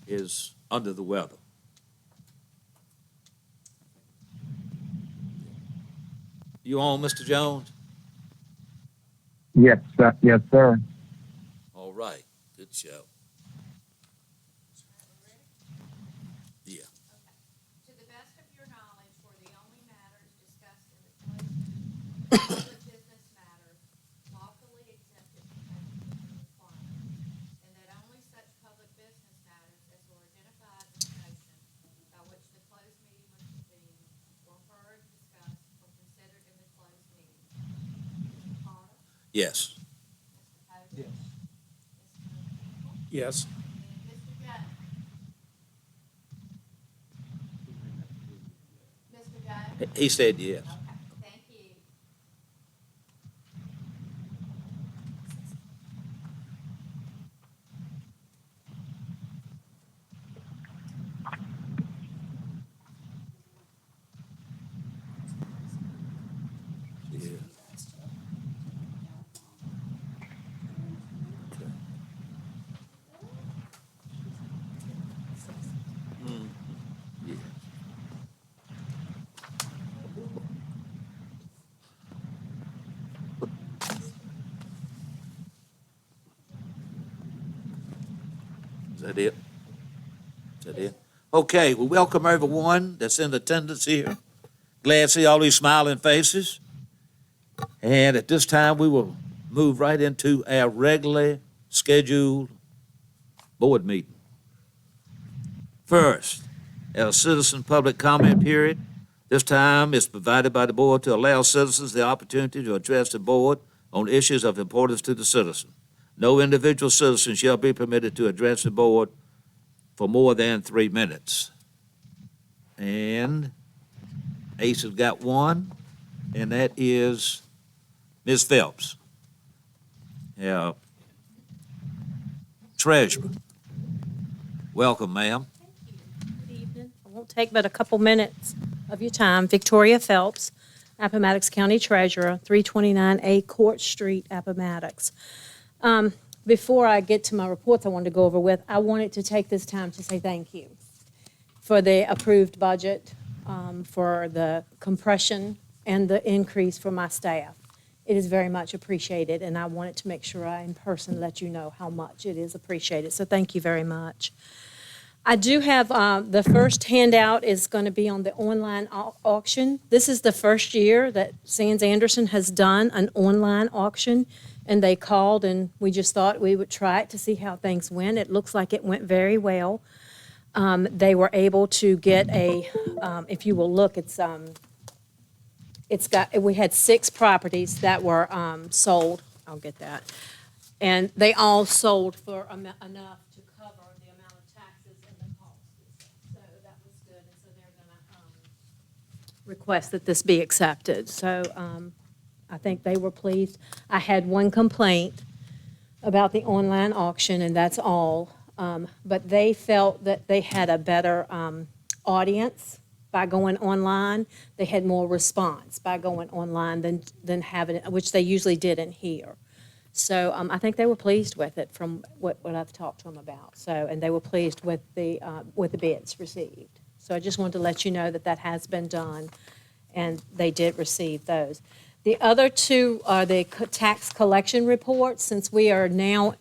is under the weather. You on, Mr. Jones? Yes, yes, sir. All right, good show. Yeah. To the best of your knowledge, for the only matters discussed in the closed public business matters lawfully exempted from open meeting requirements, and that only such public business matters as were identified in the motion by which the closed meeting was convened were heard, discussed, or considered in the closed meeting. Mr. Carter? Yes. Mr. Hogan? Yes. Mr. Hinkle? Yes. And Mr. Jones? Mr. Jones? He said yes. Okay, thank you. Yeah. Okay. Yeah. Is that it? Is that it? Okay, well, welcome everyone that's in attendance here. Glad to see all these smiling faces. And at this time, we will move right into our regularly scheduled board meeting. First, our citizen public comment period. This time is provided by the board to allow citizens the opportunity to address the board on issues of importance to the citizen. No individual citizen shall be permitted to address the board for more than 3 minutes. And Ace has got one, and that is Ms. Phelps. Yeah. Treasurer. Welcome, ma'am. Thank you. Good evening. I won't take but a couple minutes of your time. Victoria Phelps, Appomattox County Treasurer, 329A Court Street, Appomattox. Before I get to my reports I wanted to go over with, I wanted to take this time to say thank you for the approved budget, for the compression and the increase for my staff. It is very much appreciated, and I wanted to make sure I in person let you know how much it is appreciated. So thank you very much. I do have, the first handout is going to be on the online auction. This is the first year that Sands Anderson has done an online auction, and they called, and we just thought we would try it to see how things went. It looks like it went very well. They were able to get a, if you will look, we had 6 properties that were sold. I'll get that. And they all sold for enough to cover the amount of taxes and the costs. So that was good, and so they're going to request that this be accepted. So I think they were pleased. I had one complaint about the online auction, and that's all. But they felt that they had a better audience by going online. They had more response by going online than having it, which they usually didn't here. So I think they were pleased with it from what I've talked to them about. So, and they were pleased with the bids received. So I just wanted to let you know that that has been done, and they did receive those. The other 2 are the tax collection reports. Since we are now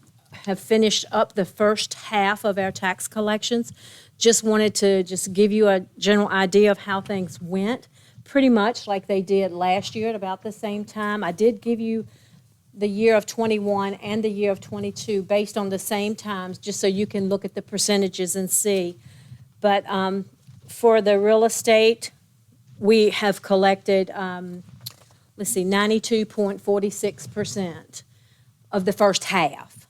have finished up the first half of our tax collections, just wanted to just give you a general idea of how things went, pretty much like they did last year at about the same time. I did give you the year of 21 and the year of 22 based on the same times, just so you can look at the percentages and see. But for the real estate, we have collected, 92.46% of the first half.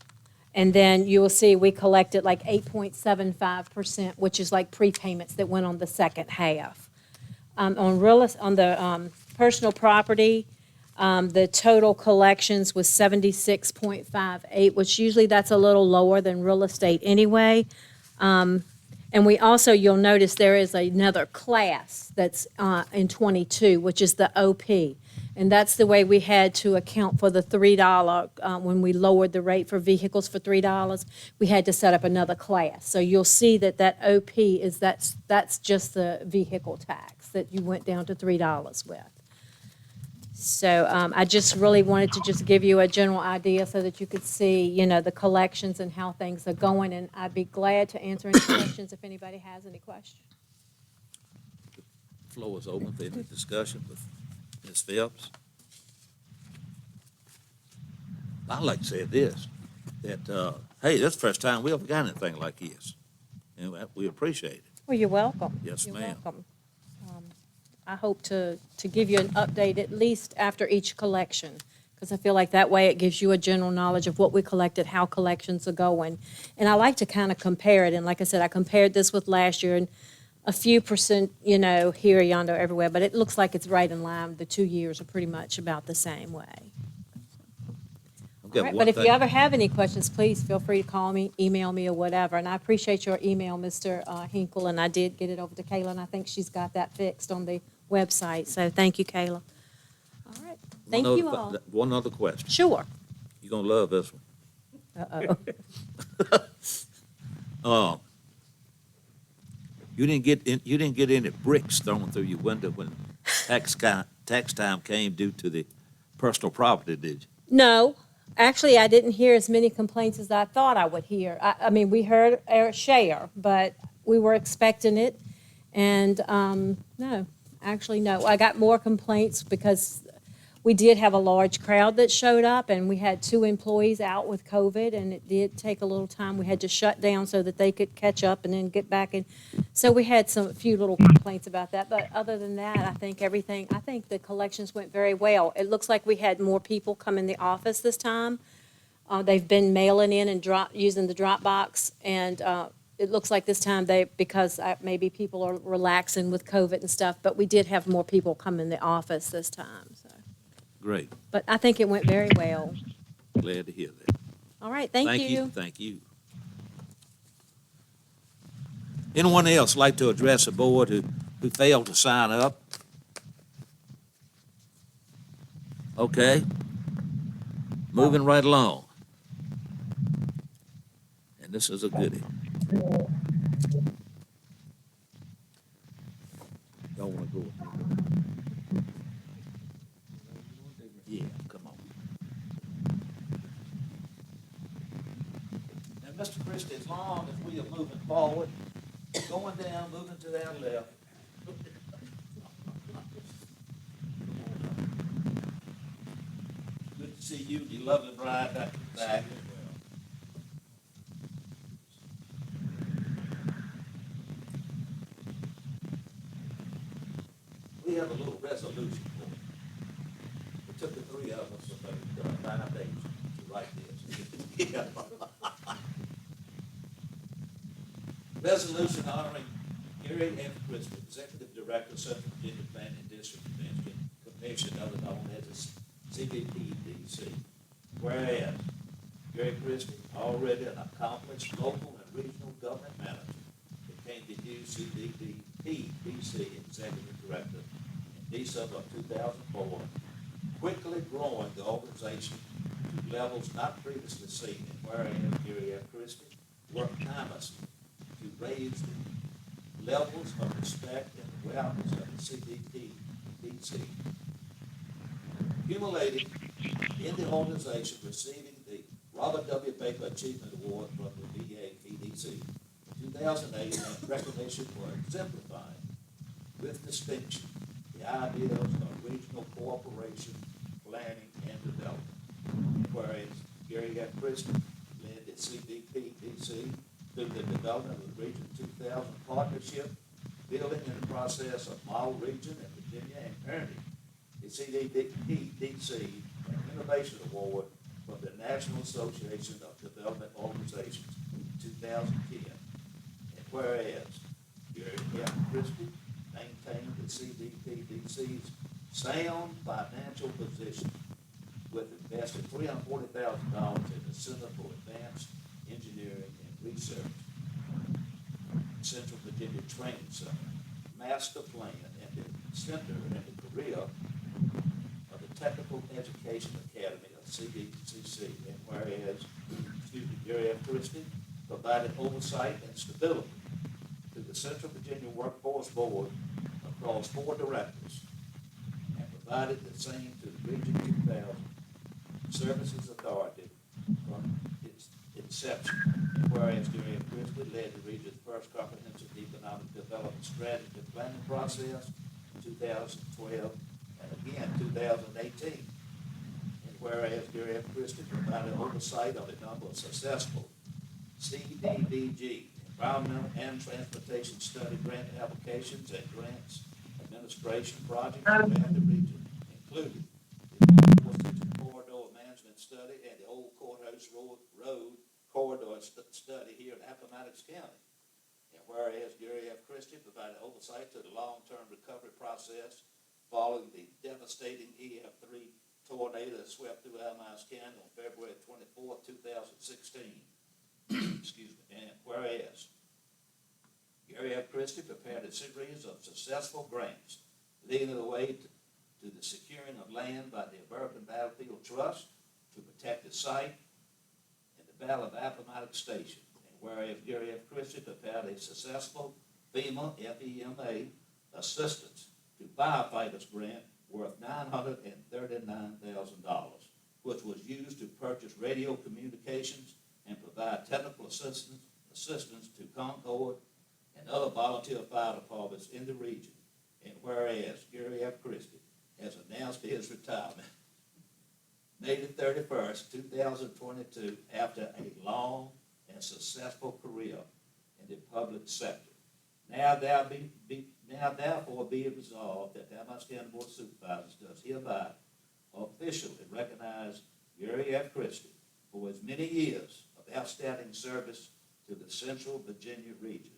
And then you will see we collected like 8.75%, which is like prepayments that went on the second half. On the personal property, the total collections was 76.58, which usually that's a little lower than real estate anyway. And we also, you'll notice there is another class that's in 22, which is the OP. And that's the way we had to account for the $3, when we lowered the rate for vehicles for $3, we had to set up another class. So you'll see that that OP is, that's just the vehicle tax that you went down to $3 with. So I just really wanted to just give you a general idea so that you could see, the collections and how things are going. And I'd be glad to answer any questions if anybody has any questions. Floor is open for any discussion with Ms. Phelps. I'd like to say this, that, hey, this is the first time we ever got anything like this, and we appreciate it. Well, you're welcome. Yes, You're ma'am. welcome. I hope to give you an update at least after each collection, because I feel like that way it gives you a general knowledge of what we collected, how collections are going. And I like to kind of compare it, and like I said, I compared this with last year, and a few percent, here, yonder, everywhere, but it looks like it's right in line. The 2 years are pretty much about the same way. Okay, All right, one but if you thing- ever have any questions, please feel free to call me, email me, or whatever. And I appreciate your email, Mr. Hinkle, and I did get it over to Kayla, and I think she's got that fixed on the website. So thank you, Kayla. All right, thank you all. One other question. Sure. You're gonna love this one. Uh-oh. You didn't get any bricks thrown through your window when tax time came due to the personal property, did you? No, actually, I didn't hear as many complaints as I thought I would hear. I mean, we heard our share, but we were expecting it. And no, actually, no. I got more complaints because we did have a large crowd that showed up, and we had 2 employees out with COVID, and it did take a little time. We had to shut down so that they could catch up and then get back in. So we had a few little complaints about that. But other than that, I think the collections went very well. It looks like we had more people come in the office this time. They've been mailing in and using the Dropbox, and it looks like this time because maybe people are relaxing with COVID and stuff, but we did have more people come in the office this time, so. Great. But I think it went very well. Glad to hear that. All right, thank you. Thank you. Anyone else like to address a board who failed to sign up? Okay. Moving right along. And this is a goodie. Y'all want to go? Yeah, come on. Now, Mr. Christie, as long as we are moving forward, going down, moving to our left. Good to see you, your lovely bride back in the back. We have a little resolution for you. It took the 3 of us about 5 days to write this. Yeah. Resolution honoring Gary F. Christie, Executive Director, Central Virginia Planning District Commission, other known as CVPDC. Whereas Gary Christie, already an accomplished local and regional government manager, became the new CVPDC Executive Director in December of 2004, quickly growing the organization to levels not previously seen. And whereas Gary F. Christie worked tirelessly to raise the levels of respect and awareness of the CVPDC, accumulating in the organization, receiving the Robert W. Baker Achievement Award from the VA-PDC in 2008 and recognition for exemplifying with distinction the ideals of regional cooperation, planning, and development. Whereas Gary F. Christie led the CVPDC through the development of the Region 2000 Partnership, building in the process of Model Region in Virginia, and earning the CVPDC an Innovation Award from the National Association of Development Organizations in 2010. And whereas Gary F. Christie maintained the CVPDC's sound financial position with invested $340,000 in the Center for Advanced Engineering and Research, Central Virginia Training Center, Master Plan, and the Center in the career of the Technical Education Academy, or CDCC, and whereas, Gary F. Christie provided oversight and stability to the Central Virginia Workforce Board across 4 directors, and provided the same to the Region 2000 Services Authority from its inception. And whereas Gary F. Christie led the region's first comprehensive economic development strategy planning process in 2012 and again 2018. And whereas Gary F. Christie provided oversight of a number of successful CDBG, environmental and transportation study grant applications and grants administration projects around the region, including the Washington Corridor Management Study and the Old Courthouse Road Corridor Study here in Appomattox County. And whereas Gary F. Christie provided oversight to the long-term recovery process following the devastating EF3 tornado that swept through Appomattox County on February 24, 2016. Excuse me. And whereas Gary F. Christie prepared a series of successful grants leading the way to the securing of land by the American Battlefield Trust to protect the site in the Battle of Appomattox Station. And whereas Gary F. Christie prepared a successful FEMA assistance to firefighters grant worth $939,000, which was used to purchase radio communications and provide technical assistance to Concord and other volunteer fire departments in the region. And whereas Gary F. Christie has announced his retirement May the 31st, 2022, after a long and successful career in the public sector. Now therefore be it resolved that the Appomattox County Board of Supervisors does hereby officially recognize Gary F. Christie for his many years of outstanding service to the Central Virginia region.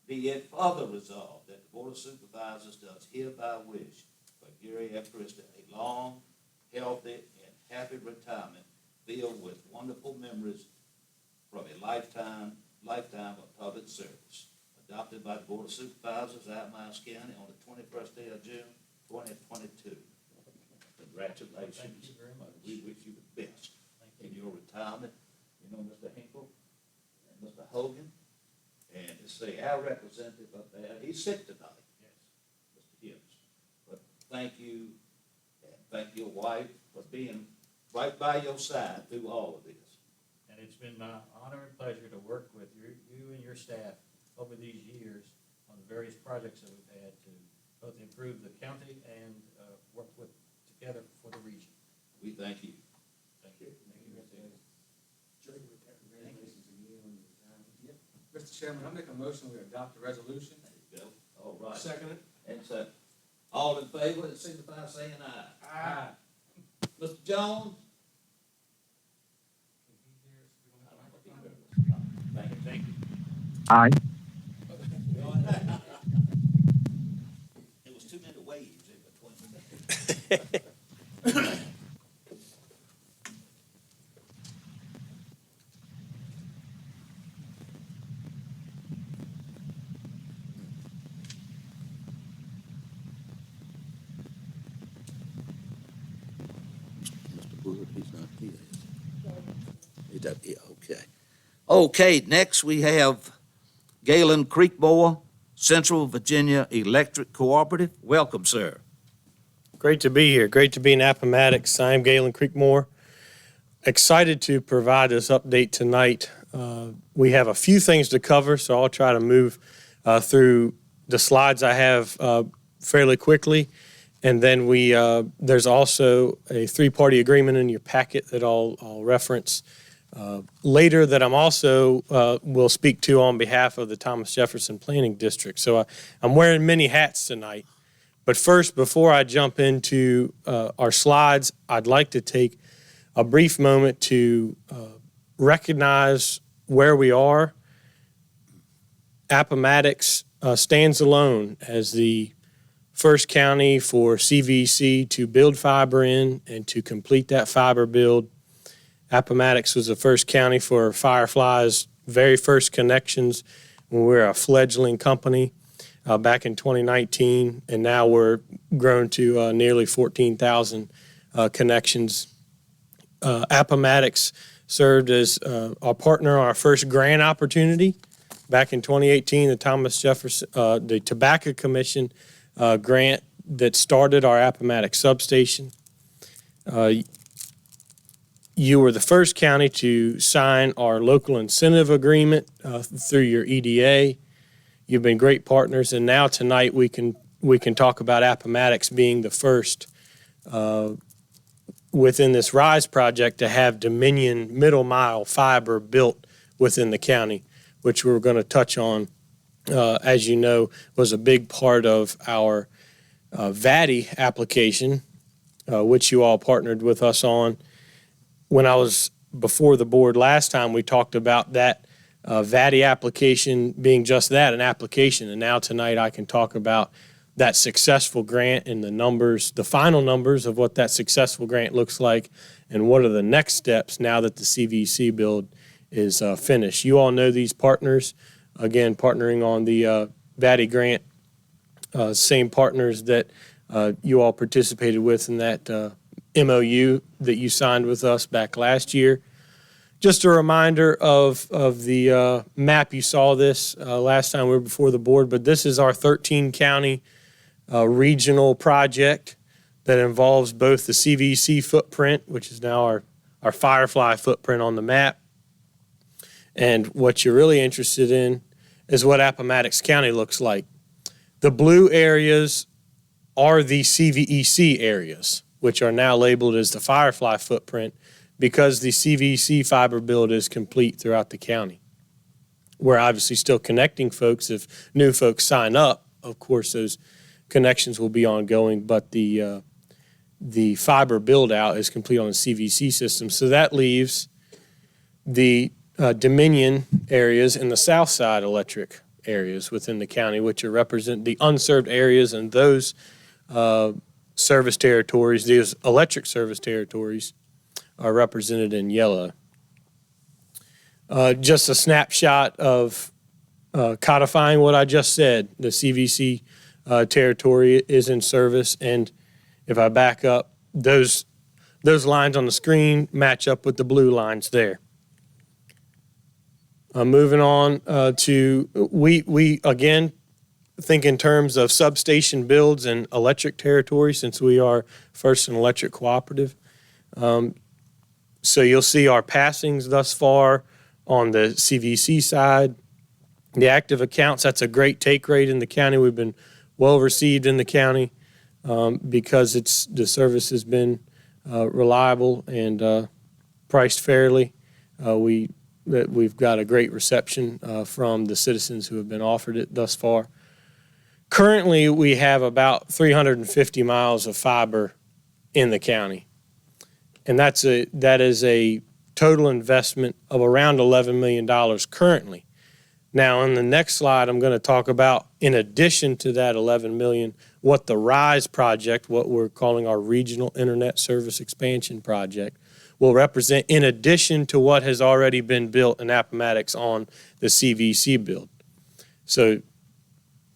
Be it further resolved that the Board of Supervisors does hereby wish for Gary F. Christie a long, healthy, and happy retirement filled with wonderful memories from a lifetime of public service. Adopted by the Board of Supervisors, Appomattox County, on the 21st day of June, 2022. Congratulations. Thank you very much. We wish you the best in your retirement. You know, Mr. Hinkle and Mr. Hogan, and to say our representative up there, he's sick tonight. Yes. Mr. Gibbs. But thank you, and thank your wife for being right by your side through all of this. And it's been my honor and pleasure to work with you and your staff over these years on the various projects that we've had to both improve the county and work with together for the region. We thank you. Thank you. Thank you, Mr. Hinkle. Congratulations again on your retirement. Mr. Chairman, I make a motion we adopt the resolution. There you go. All right. Second it. And so, all in favor, signify by saying aye. Aye. Mr. Jones? Thank you. Thank you. Aye. There was too many waves in between. Mr. Wood, he's not here. He's up here, okay. Okay, next we have Galen Creekmore, Central Virginia Electric Cooperative. Welcome, sir. Great to be here. Great to be in Appomattox. I'm Galen Creekmore. Excited to provide this update tonight. We have a few things to cover, so I'll try to move through the slides I have fairly quickly. And then there's also a three-party agreement in your packet that I'll reference later that I'm also will speak to on behalf of the Thomas Jefferson Planning District. So I'm wearing many hats tonight. But first, before I jump into our slides, I'd like to take a brief moment to recognize where we are. Appomattox stands alone as the first county for CVC to build fiber in and to complete that fiber build. Appomattox was the first county for Firefly's very first connections when we were a fledgling company back in 2019, and now we're grown to nearly 14,000 connections. Appomattox served as our partner on our first grant opportunity back in 2018, the Thomas Jefferson, the Tobacco Commission grant that started our Appomattox substation. You were the first county to sign our local incentive agreement through your EDA. You've been great partners, and now tonight we can talk about Appomattox being the first within this RISE project to have Dominion middle mile fiber built within the county, which we're going to touch on, as you know, was a big part of our VATI application, which you all partnered with us on. When I was before the board last time, we talked about that VATI application being just that, an application. And now tonight I can talk about that successful grant and the numbers, the final numbers of what that successful grant looks like and what are the next steps now that the CVC build is finished. You all know these partners, again, partnering on the VATI grant, same partners that you all participated with in that MOU that you signed with us back last year. Just a reminder of the map. You saw this last time we were before the board, but this is our 13-county regional project that involves both the CVC footprint, which is now our Firefly footprint on the map, and what you're really interested in is what Appomattox County looks like. The blue areas are the CVEC areas, which are now labeled as the Firefly footprint because the CVC fiber build is complete throughout the county. We're obviously still connecting folks. If new folks sign up, of course, those connections will be ongoing, but the fiber build out is complete on the CVC system. So that leaves the Dominion areas and the South Side electric areas within the county, which are represent the unserved areas, and those service territories, these electric service territories, are represented in yellow. Just a snapshot of codifying what I just said. The CVC territory is in service, and if I back up, those lines on the screen match up with the blue lines there. Moving on to, we again think in terms of substation builds and electric territory, since we are first an electric cooperative. So you'll see our passings thus far on the CVC side. The active accounts, that's a great take rate in the county. We've been well received in the county because the service has been reliable and priced fairly. We've got a great reception from the citizens who have been offered it thus far. Currently, we have about 350 miles of fiber in the county, and that is a total investment of around $11 million currently. Now, on the next slide, I'm going to talk about, in addition to that $11 million, what the RISE project, what we're calling our Regional Internet Service Expansion Project, will represent in addition to what has already been built in Appomattox on the CVC build. So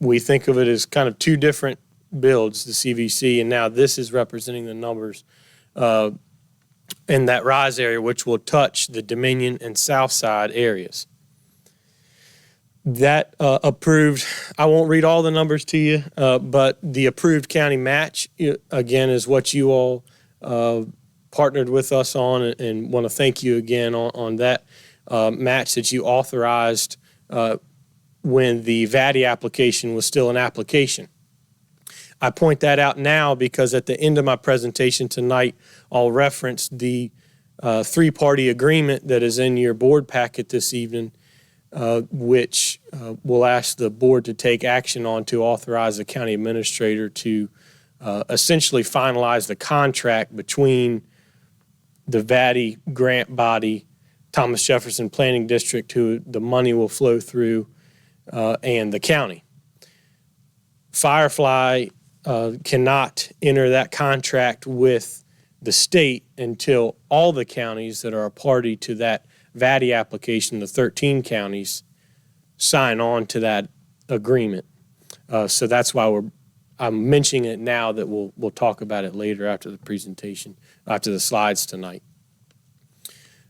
we think of it as kind of two different builds, the CVC, and now this is representing the numbers in that RISE area, which will touch the Dominion and South Side areas. That approved, I won't read all the numbers to you, but the approved county match, again, is what you all partnered with us on, and want to thank you again on that match that you authorized when the VATI application was still an application. I point that out now because at the end of my presentation tonight, I'll reference the three-party agreement that is in your board packet this evening, which will ask the board to take action on to authorize the county administrator to essentially finalize the contract between the VATI grant body, Thomas Jefferson Planning District, who the money will flow through, and the county. Firefly cannot enter that contract with the state until all the counties that are a party to that VATI application, the 13 counties, sign on to that agreement. So that's why I'm mentioning it now that we'll talk about it later after the presentation, after the slides tonight.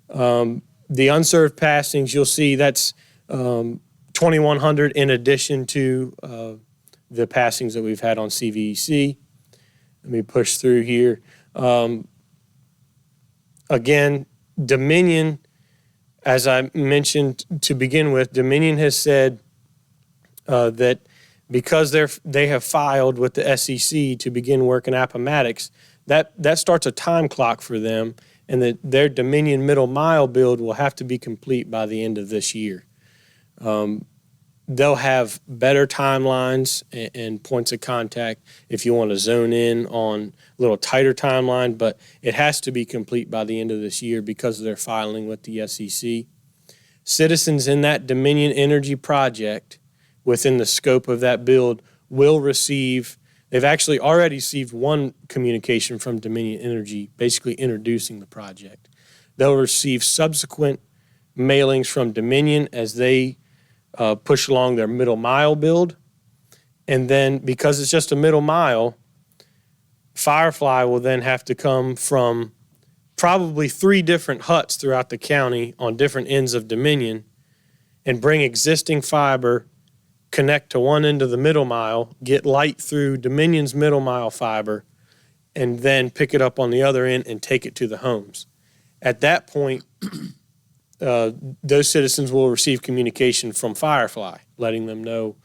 The unserved passings, you'll see that's 2,100 in addition to the passings that we've had on CVEC. Let me push through here. Again, Dominion, as I mentioned to begin with, Dominion has said that because they have filed with the SEC to begin work in Appomattox, that starts a time clock for them, and that their Dominion middle mile build will have to be complete by the end of this year. They'll have better timelines and points of contact if you want to zone in on a little tighter timeline, but it has to be complete by the end of this year because they're filing with the SEC. Citizens in that Dominion Energy project, within the scope of that build, will receive, they've actually already received one communication from Dominion Energy basically introducing the project. They'll receive subsequent mailings from Dominion as they push along their middle mile build. And then because it's just a middle mile, Firefly will then have to come from probably 3 different huts throughout the county on different ends of Dominion and bring existing fiber, connect to one end of the middle mile, get light through Dominion's middle mile fiber, and then pick it up on the other end and take it to the homes. At that point, those citizens will receive communication from Firefly, letting them know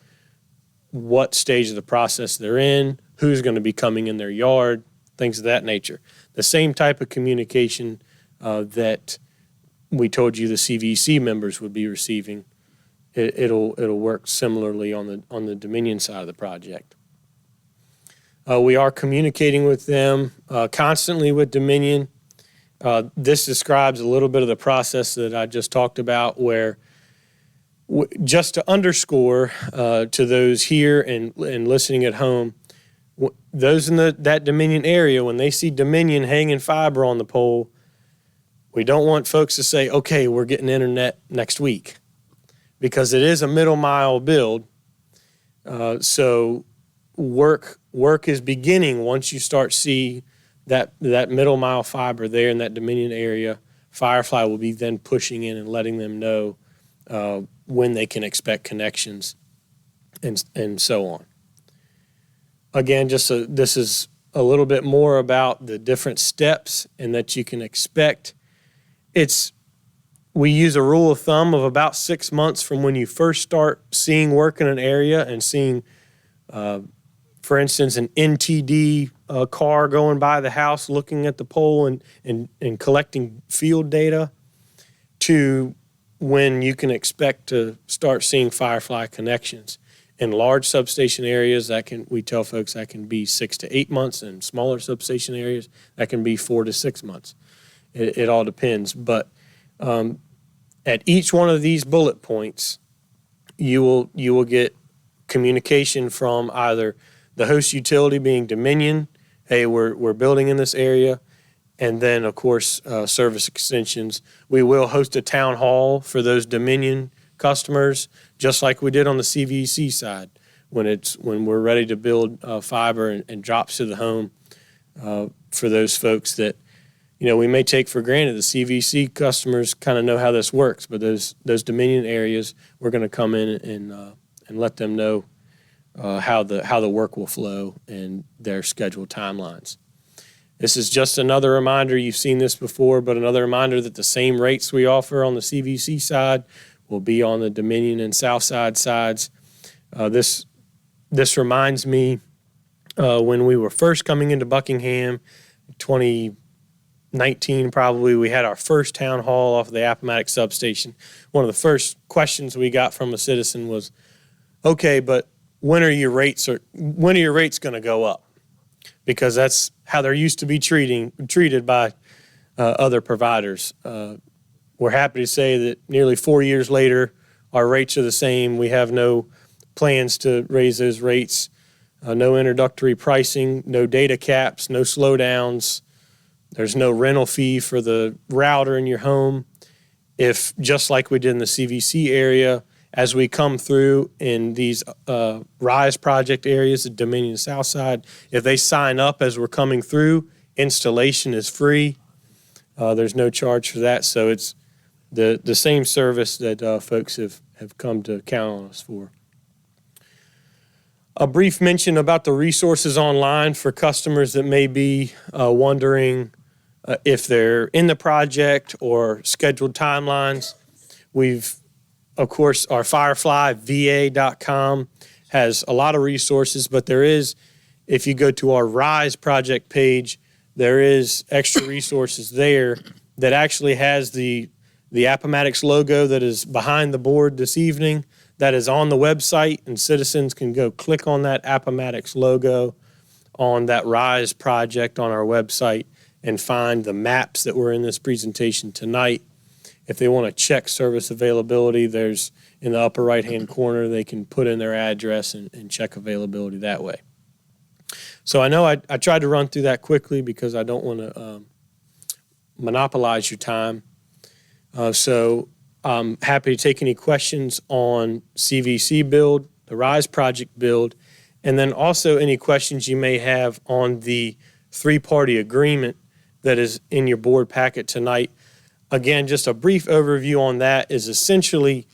what stage of the process they're in, who's going to be coming in their yard, things of that nature. The same type of communication that we told you the CVC members would be receiving. It'll work similarly on the Dominion side of the project. We are communicating with them constantly with Dominion. This describes a little bit of the process that I just talked about, where just to underscore to those here and listening at home, those in that Dominion area, when they see Dominion hanging fiber on the pole, we don't want folks to say, okay, we're getting internet next week, because it is a middle mile build. So work is beginning once you start see that middle mile fiber there in that Dominion area. Firefly will be then pushing in and letting them know when they can expect connections and so on. Again, this is a little bit more about the different steps and that you can expect. We use a rule of thumb of about 6 months from when you first start seeing work in an area and seeing, for instance, an NTD car going by the house, looking at the pole and collecting field data, to when you can expect to start seeing Firefly connections. In large substation areas, we tell folks that can be 6 to 8 months, and smaller substation areas, that can be 4 to 6 months. It all depends. But at each one of these bullet points, you will get communication from either the host utility, being Dominion, hey, we're building in this area, and then, of course, service extensions. We will host a town hall for those Dominion customers, just like we did on the CVEC side, when we're ready to build fiber and drops to the home for those folks that, we may take for granted. The CVC customers kind of know how this works, but those Dominion areas, we're going to come in and let them know how the work will flow and their scheduled timelines. This is just another reminder. You've seen this before, but another reminder that the same rates we offer on the CVC side will be on the Dominion and Southside sides. This reminds me when we were first coming into Buckingham, 2019 probably, we had our first town hall off of the Appomattox substation. One of the first questions we got from a citizen was, okay, but when are your rates going to go up? Because that's how they're used to be treated by other providers. We're happy to say that nearly 4 years later, our rates are the same. We have no plans to raise those rates, no introductory pricing, no data caps, no slowdowns. There's no rental fee for the router in your home. If, just like we did in the CVC area, as we come through in these RISE project areas, the Dominion South Side, if they sign up as we're coming through, installation is free. There's no charge for that, so it's the same service that folks have come to count on us for. A brief mention about the resources online for customers that may be wondering if they're in the project or scheduled timelines. We've, of course, our fireflyva.com has a lot of resources, but there is, if you go to our RISE project page, there is extra resources there that actually has the Appomattox logo that is behind the board this evening, that is on the website, and citizens can go click on that Appomattox logo on that RISE project on our website and find the maps that were in this presentation tonight. If they want to check service availability, there's in the upper right-hand corner, they can put in their address and check availability that way. So I know I tried to run through that quickly because I don't want to monopolize your time. So I'm happy to take any questions on CVC build, the RISE project build, and then also any questions you may have on the three-party agreement that is in your board packet tonight. Again, just a brief overview on that is essentially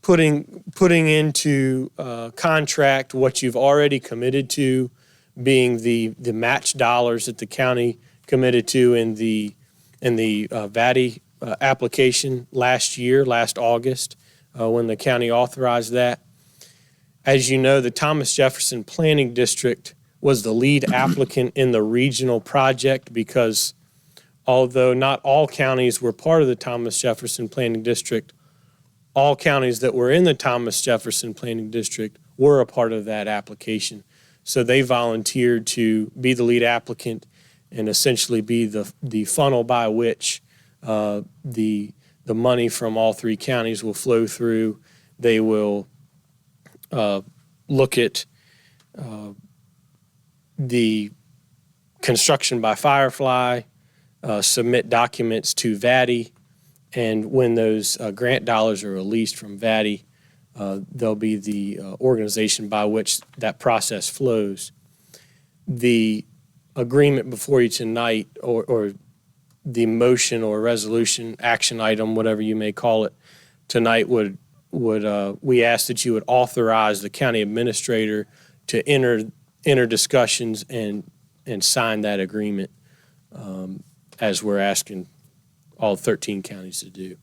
putting into contract what you've already committed to, being the match dollars that the county committed to in the VATI application last August, when the county authorized that. As you know, the Thomas Jefferson Planning District was the lead applicant in the regional project because although not all counties were part of the Thomas Jefferson Planning District, all counties that were in the Thomas Jefferson Planning District were a part of that application. So they volunteered to be the lead applicant and essentially be the funnel by which the money from all three counties will flow through. They will look at the construction by Firefly, submit documents to VATI, and when those grant dollars are released from VATI, there'll be the organization by which that process flows. The agreement before you tonight, or the motion or resolution, action item, whatever you may call it, tonight would we ask that you would authorize the county administrator to enter discussions and sign that agreement, as we're asking all 13 counties to do.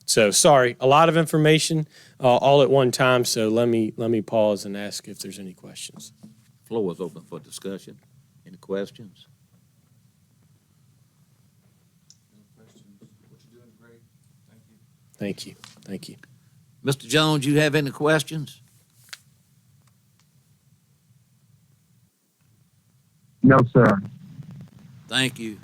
So sorry, a lot of information all at one time, so let me pause and ask if there's any questions. Floor is open for discussion. Any questions? No questions. What you're doing great. Thank you. Thank you. Thank you. Mr. Jones, you have any questions? No, sir. Thank you.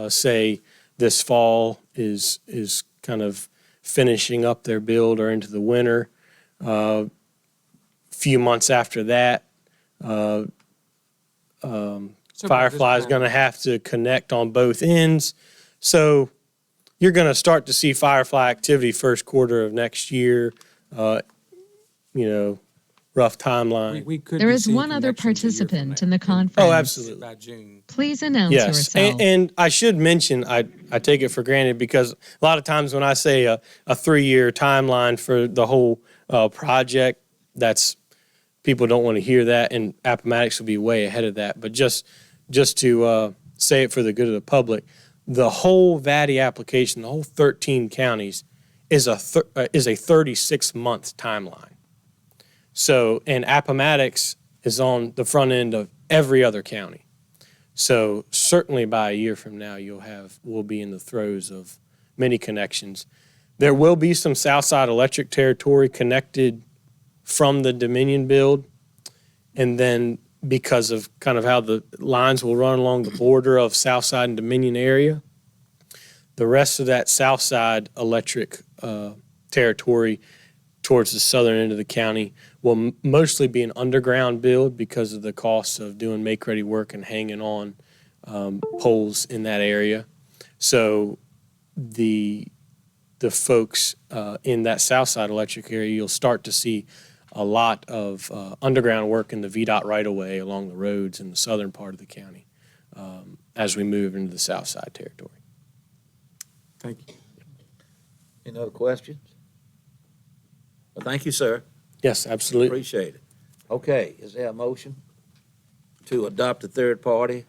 Say this fall is kind of finishing up their build or into the winter. Few months after that, Firefly is going to have to connect on both ends. So you're going to start to see firefly activity first quarter of next year. Uh, rough timeline. We could There be is seeing one other connections a year from participant now. in the conference. Oh, absolutely. By June. Please announce Yes, yourself. and I should mention, I take it for granted because a lot of times when I say a 3-year timeline for the whole project, that's people don't want to hear that, and Appomattox will be way ahead of that. But just to say it for the good of the public, the whole VATI application, the whole 13 counties, is a 36-month timeline. So, and Appomattox is on the front end of every other county. So certainly by a year from now, we'll be in the throes of many connections. There will be some Southside Electric territory connected from the Dominion build, and then because of kind of how the lines will run along the border of Southside and Dominion area, the rest of that Southside Electric territory towards the southern end of the county will mostly be an underground build because of the cost of doing make-ready work and hanging on poles in that area. So the folks in that Southside Electric area, you'll start to see a lot of underground work in the VDOT right-of-way along the roads in the southern part of the county as we move into the Southside territory. Thank you. Any other questions? Well, thank you, sir. Yes, absolutely. Appreciate it. Okay, is there a motion to adopt a third party?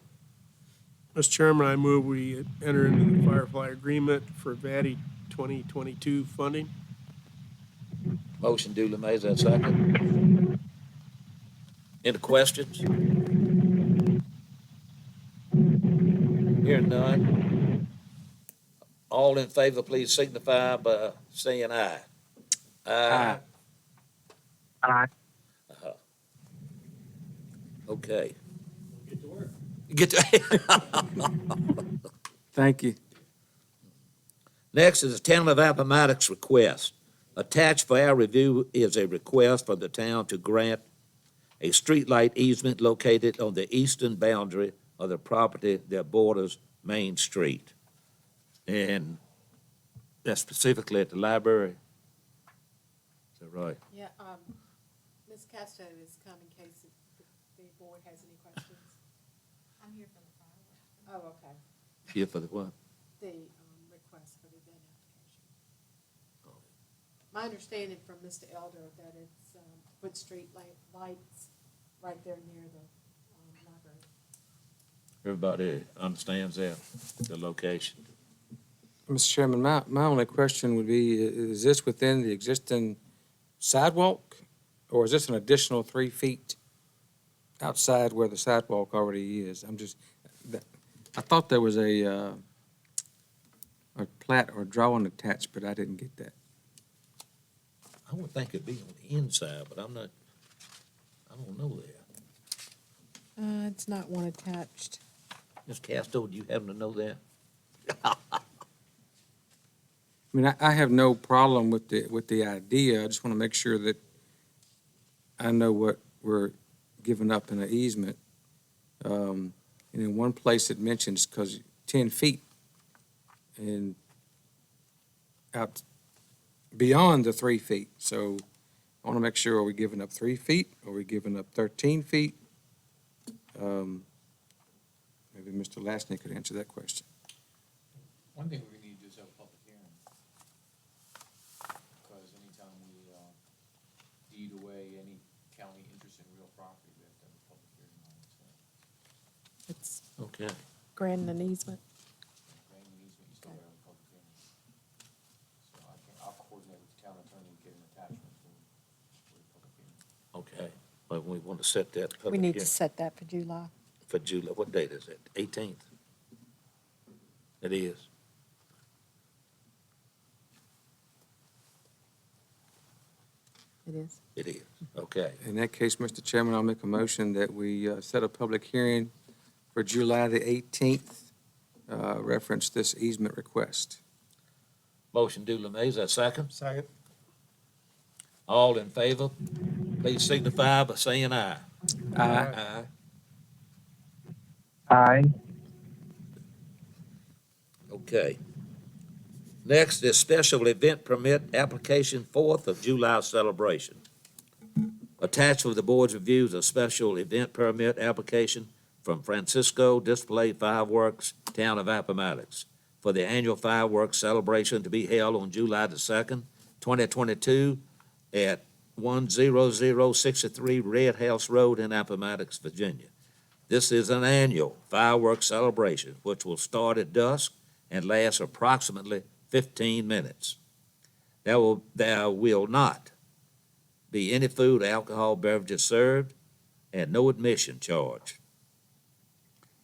Mr. Chairman, I move we enter into the Firefly agreement for VATI 2022 funding. Motion duly made, is that second? Any questions? Hearing none. All in favor, please signify by saying aye. Aye. Okay. Get to work. Get to. Thank you. Next is the Town of Appomattox request. Attached for our review is a request for the town to grant a streetlight easement located on the eastern boundary of the property that borders Main Street. And that's specifically at the library. Is that right? Yeah, Ms. Casto is come in case the board has any questions. I'm here for the fireworks. Oh, okay. Here for the what? The request for the event application. My understanding from Mr. Elder that it's Wood Street lights right there near the library. Everybody understands that, the location. Mr. Chairman, my only question would be, is this within the existing sidewalk? Or is this an additional 3 feet outside where the sidewalk already is? I thought there was a plat or drawing attached, but I didn't get that. I would think it'd be on the inside, but I don't know that. It's not one attached. Ms. Casto, do you happen to know that? I mean, I have no problem with the idea. I just want to make sure that I know what we're giving up in an easement. And in one place it mentions, because 10 feet and out beyond the 3 feet. So I want to make sure, are we giving up 3 feet? Are we giving up 13 feet? Maybe Mr. Lasney could answer that question. One thing we need to do is have a public hearing. Because anytime we deed away any county interest in real property, we have to have a public hearing on it. So, It's Okay. granting an easement. granting an easement, you still gotta have a public hearing. So I'll coordinate with the town attorney and get an attachment for the public hearing. Okay, but we want to set that public We need hearing to set that for July. for July. What date is it? 18th? It is. It is. It is. Okay. In that case, Mr. Chairman, I'll make a motion that we set a public hearing for July the 18th, reference this easement request. Motion duly made. Is that second? Second. All in favor, please signify by saying aye. Aye. Aye. Okay. Next is special event permit application, 4th of July celebration. Attached with the board's reviews a special event permit application from Francisco Display Fireworks, Town of Appomattox, for the annual fireworks celebration to be held on July the 2nd, 2022, at 10063 Red House Road in Appomattox, Virginia. This is an annual fireworks celebration which will start at dusk and last approximately 15 minutes. There will not be any food or alcohol beverages served and no admission charge.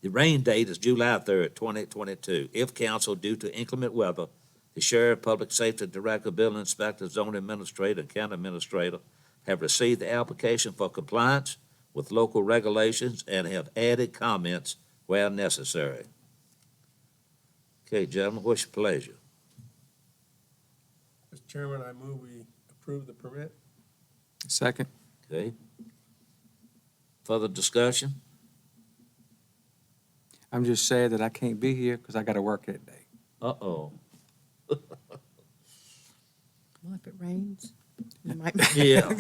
The rain date is July 3rd, 2022. If council, due to inclement weather, the sheriff, public safety director, building inspector, zoning administrator, and county administrator have received the application for compliance with local regulations and have added comments where necessary. Okay, gentlemen, what's your pleasure? Mr. Chairman, I move we approve the permit. Second. Okay. Further discussion? I'm just sad that I can't be here because I got to work that day. Uh-oh. Well, if it rains, you might. Yeah.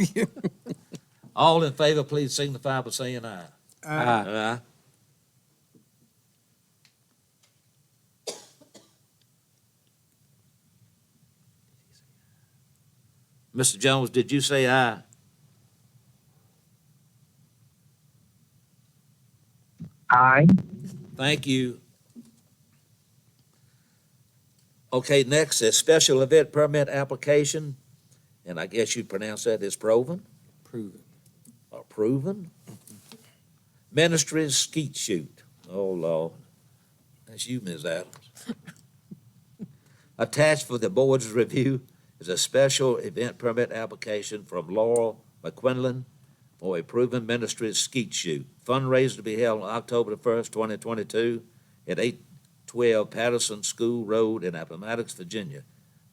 All in favor, please signify by saying aye. Aye. Aye. Mr. Jones, did you say aye? Aye. Thank you. Okay, next is special event permit application, and I guess you'd pronounce that as proven Prove it. or proven. Ministries skeet shoot. Oh, Lord. That's you, Ms. Adams. Attached for the board's review is a special event permit application from Laurel McQuinlan for a proven ministries skeet shoot. Fundraiser to be held on October the 1st, 2022 at 812 Patterson School Road in Appomattox, Virginia.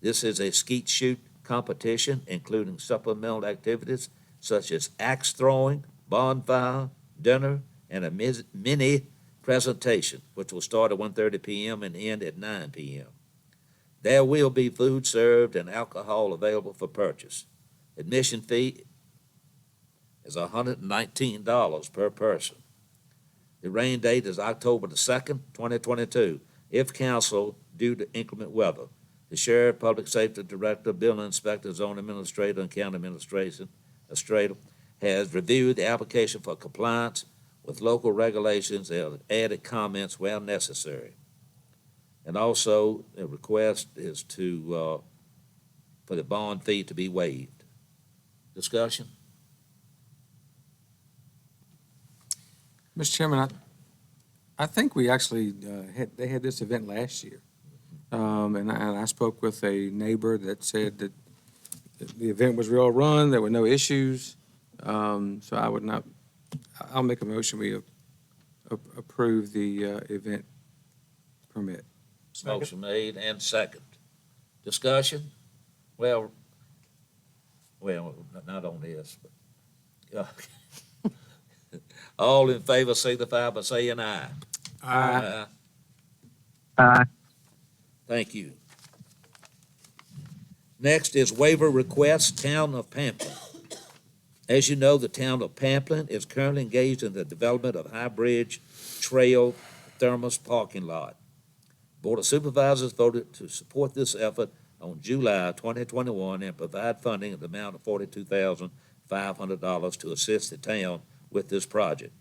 This is a skeet shoot competition including supplemental activities such as axe throwing, bonfire, dinner, and a mini presentation, which will start at 1:30 p.m. and end at 9 p.m. There will be food served and alcohol available for purchase. Admission fee is $119 per person. The rain date is October the 2nd, 2022. If council, due to inclement weather, the sheriff, public safety director, building inspector, zone administrator, and county administrator has reviewed the application for compliance with local regulations and have added comments where necessary. And also, the request is for the bond fee to be waived. Discussion? Mr. Chairman, I think we actually they had this event last year. And I spoke with a neighbor that said that the event was well run, there were no issues. So I'll make a motion, we approve the event permit. Motion made and second. Discussion? Well, not on this, but, all in favor signify by saying aye. Aye. Aye. Thank you. Next is waiver request, Town of Pamplin. As you know, the Town of Pamplin is currently engaged in the development of High Bridge Trail Thermos parking lot. Board of Supervisors voted to support this effort on July 2021 and provide funding of the amount of $42,500 to assist the town with this project.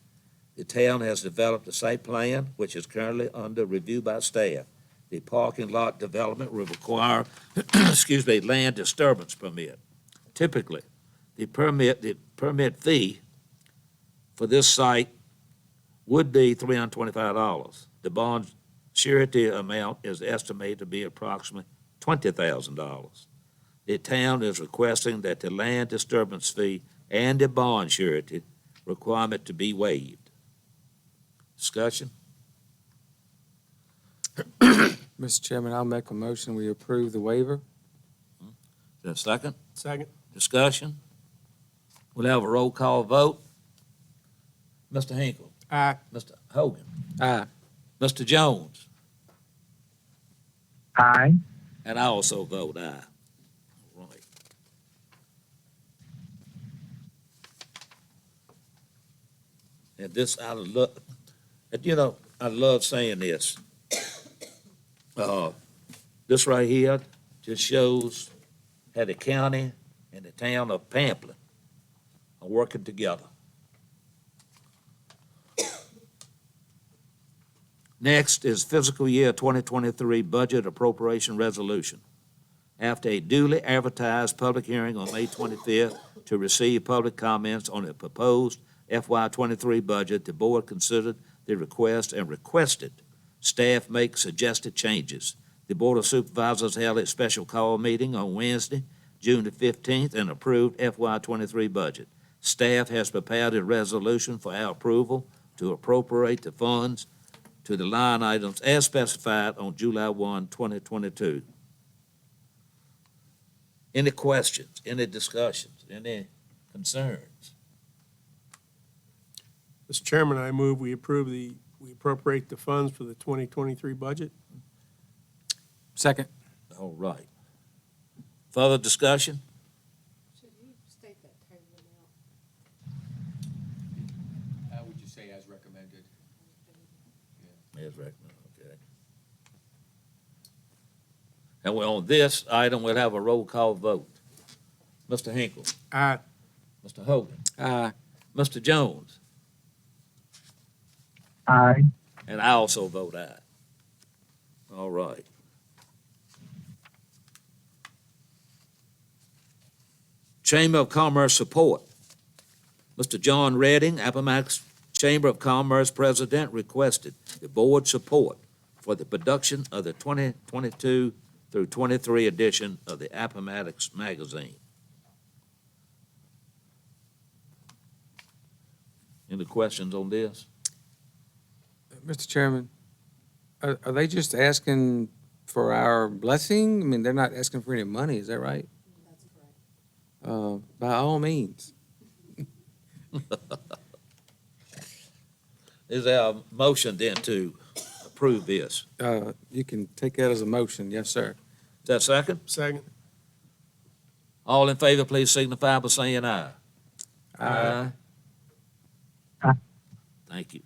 The town has developed a site plan, which is currently under review by staff. The parking lot development will require, land disturbance permit. Typically, the permit fee for this site would be $325. The bond surety amount is estimated to be approximately $20,000. The town is requesting that the land disturbance fee and the bond surety requirement to be waived. Discussion? Mr. Chairman, I'll make a motion, we approve the waiver. Is there a second? Second. Discussion? We'll have a roll call vote. Mr. Hinkle? Aye. Mr. Hogan? Aye. Mr. Jones? Aye. And I also vote aye. All right. And this, I love, and you know, I love saying this. This right here just shows how the county and the town of Pamplin are working together. Next is fiscal year 2023 budget appropriation resolution. After a duly advertised public hearing on May 25th to receive public comments on the proposed FY23 budget, the board considered the request and requested staff make suggested changes. The Board of Supervisors held a special call meeting on Wednesday, June the 15th, and approved FY23 budget. Staff has prepared a resolution for our approval to appropriate the funds to the line items as specified on July 1, 2022. Any questions, any discussions, any concerns? Mr. Chairman, I move we appropriate the funds for the 2023 budget. Second. All right. Further discussion? Should you state that total amount? How would you say as recommended? As recommended, okay. And we're on this item, we'll have a roll call vote. Mr. Hinkle, Aye. Mr. Hogan, Aye. Mr. Jones, Aye. and I also vote aye. All right. Chamber of Commerce support. Mr. John Redding, Appomattox Chamber of Commerce President, requested the board support for the production of the 2022 through 23 edition of the Appomattox magazine. Any questions on this? Mr. Chairman, are they just asking for our blessing? I mean, they're not asking for any money, is that right? That's correct. By all means. Is there a motion then to approve this? You can take that as a motion, yes, sir. Is that second? Second. All in favor, please signify by saying aye. Aye. Aye. Thank you.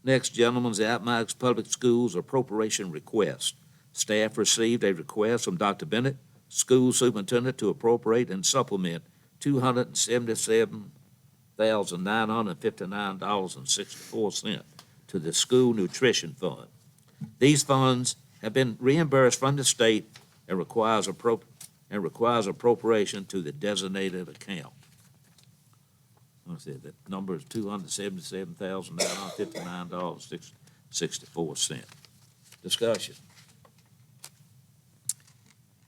Next, gentlemen, is the Appomattox Public Schools appropriation request. Staff received a request from Dr. Bennett, school superintendent, to appropriate and supplement $277,959.64 to the school nutrition fund. These funds have been reimbursed from the state and requires appropriation to the designated account. Let's see, the number is $277,959.64. Discussion.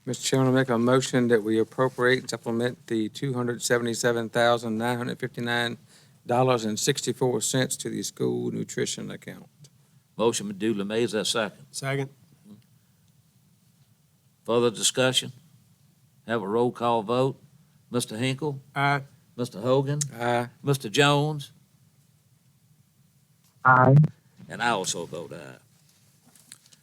Mr. Chairman, I make a motion that we appropriate and supplement the $277,959.64 to the school nutrition account. Motion been duly made, is there a second? Second. Further discussion? Have a roll call vote. Mr. Hinkle, Aye. Mr. Hogan, Aye. Mr. Jones, Aye. and I also vote aye.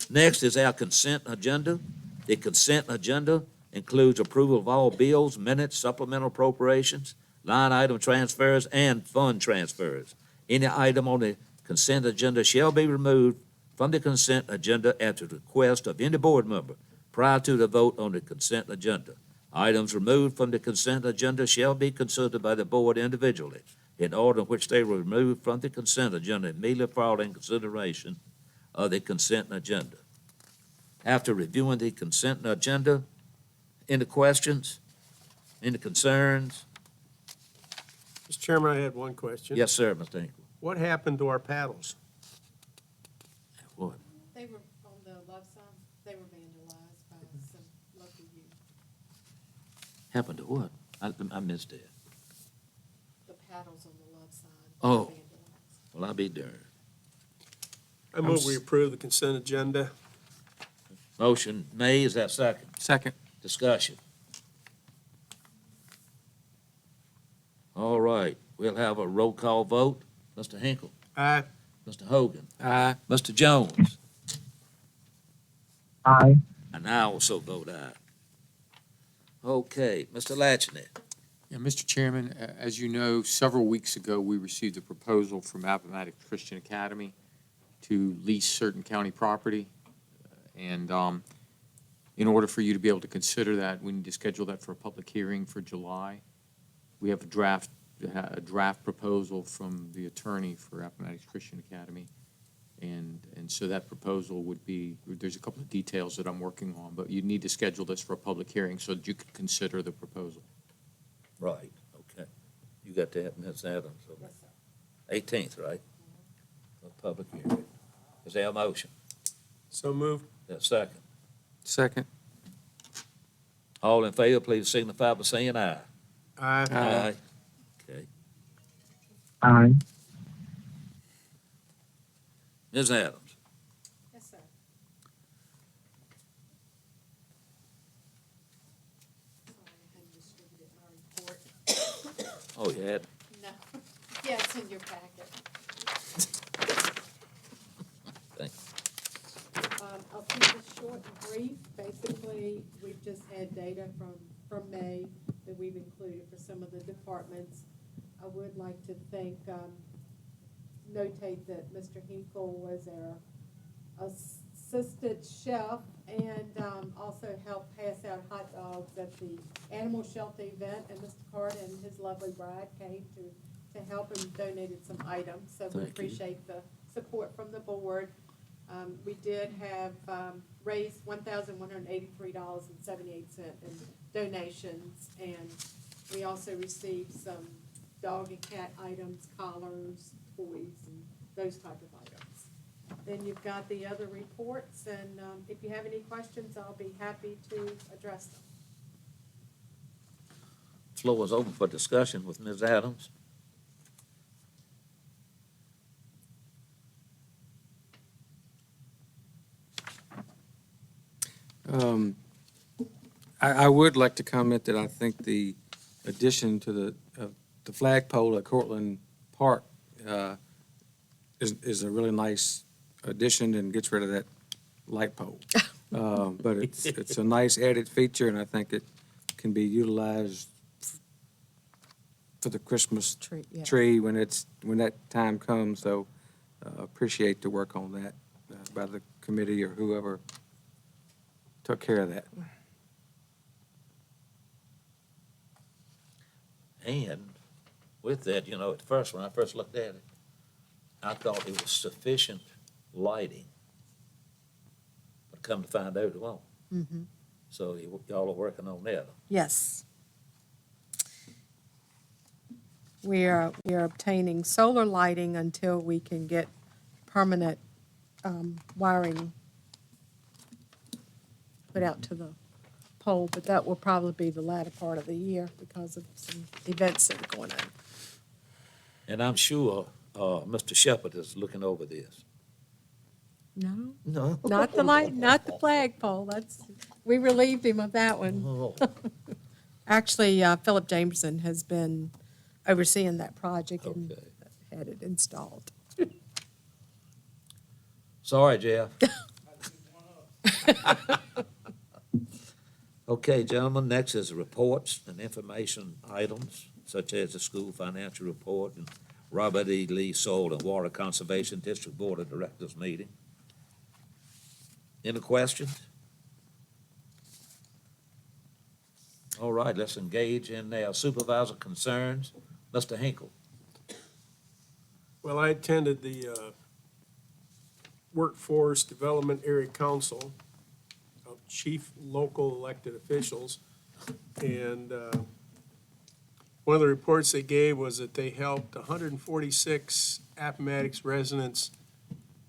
Next is our consent agenda. The consent agenda includes approval of all bills, minutes, supplemental appropriations, line item transfers, and fund transfers. Any item on the consent agenda shall be removed from the consent agenda at the request of any board member prior to the vote on the consent agenda. Items removed from the consent agenda shall be considered by the board individually in order in which they were removed from the consent agenda immediately following consideration of the consent agenda. After reviewing the consent agenda, any questions? Any concerns? Mr. Chairman, I had one question. Yes, sir, Mr. Hinkle. What happened to our paddles? What? They were on the love sign, they were vandalized by some local youth. Happened to what? I missed that. The paddles on the love sign. Oh. were vandalized. Well, I'll be darned. I move we approve the consent agenda. Motion made, is that second? Second. Discussion. All right, we'll have a roll call vote. Mr. Hinkle, Aye. Mr. Hogan, Aye. Mr. Jones, Aye. And I also vote aye. Okay, Mr. Latchney. Yeah, Mr. Chairman, as you know, several weeks ago, we received a proposal from Appomattox Christian Academy to lease certain county property. And in order for you to be able to consider that, we need to schedule that for a public hearing for July. We have a draft proposal from the attorney for Appomattox Christian Academy. And so that proposal would be, there's a couple of details that I'm working on, but you need to schedule this for a public hearing so that you can consider the proposal. Right, okay. You got that, Ms. Adams? Yes, sir. 18th, right? A public hearing. Is there a motion? So moved. Is there a second? Second. All in favor, please signify by saying aye. Aye. Aye. Okay. Aye. Ms. Adams? Yes, sir. Sorry, I hadn't distributed my report. Oh, you had? No. Yeah, it's in your packet. Thank I'll keep it short and brief. Basically, we've just had data from May that we've included for some of the departments. I would like to notate that Mr. Hinkle was our assistant chef and also helped pass out hot dogs at the animal shelter event. And Mr. Carter and his lovely bride came to help and donated some items. So we Thank you. appreciate the support from the board. We did have raised $1,183.78 in donations, and we also received some dog and cat items, collars, toys, and those type of items. Then you've got the other reports, and if you have any questions, I'll be happy to address them. Floor is open for discussion with Ms. Adams. I would like to comment that I think the addition to the flagpole at Cortland Park is a really nice addition and gets rid of that light pole. But it's a nice added feature, and I think it can be utilized for the Christmas tree when that time comes. So appreciate the work on that by the committee or whoever took care of that. And with that, you know, at first, when I first looked at it, I thought it was sufficient lighting. But come to find out, it won't. Mm-hmm. So y'all are working on that. Yes. We are obtaining solar lighting until we can get permanent wiring put out to the pole, but that will probably be the latter part of the year because of some events that are going on. And I'm sure Mr. Shepherd is looking over this. No, No. not the light, not the flagpole. We relieved him of that one. Oh, Actually, Philip Jameson has been overseeing that project and okay. had it installed. Sorry, Jeff. Okay, gentlemen, next is reports and information items, such as the school financial report and Robert E. Lee Soil and Water Conservation District Board of Directors meeting. Any questions? All right, let's engage in our supervisor concerns. Mr. Hinkle. Well, I attended the Workforce Development Area Council of Chief Local Elected Officials. And one of the reports they gave was that they helped 146 Appomattox residents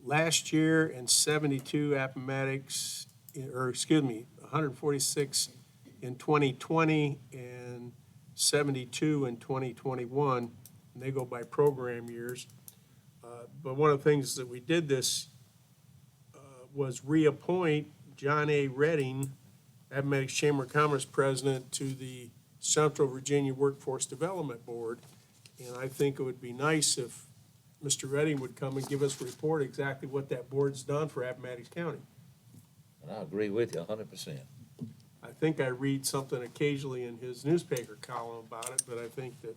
last year and 72 Appomattox, 146 in 2020 and 72 in 2021. And they go by program years. But one of the things that we did this was reappoint John A. Redding, Appomattox Chamber of Commerce President, to the Central Virginia Workforce Development Board. And I think it would be nice if Mr. Redding would come and give us a report exactly what that board's done for Appomattox County. And I agree with you 100%. I think I read something occasionally in his newspaper column about it, but I think that,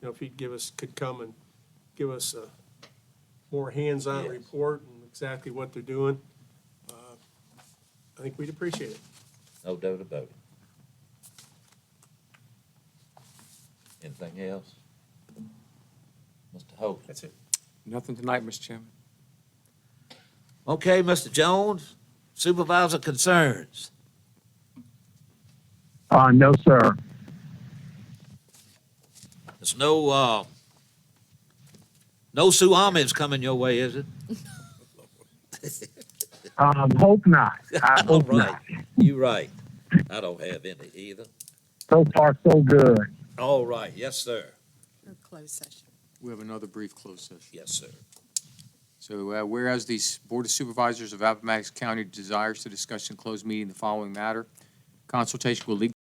if he'd could come and give us a more hands-on Yes. report and exactly what they're doing, I think we'd appreciate it. No doubt about it. Anything else? Mr. Hogan? That's it. Nothing tonight, Mr. Chairman. Okay, Mr. Jones, supervisor concerns. No, sir. There's no tsunamis coming your way, is it? Hope not. I All hope right. not. You're right. I don't have any either. So far, so good. All right. Yes, sir. Closed session. We have another brief closed session. Yes, sir. So whereas the Board of Supervisors of Appomattox County desires to discuss in closed meeting the following matter, consultation with legal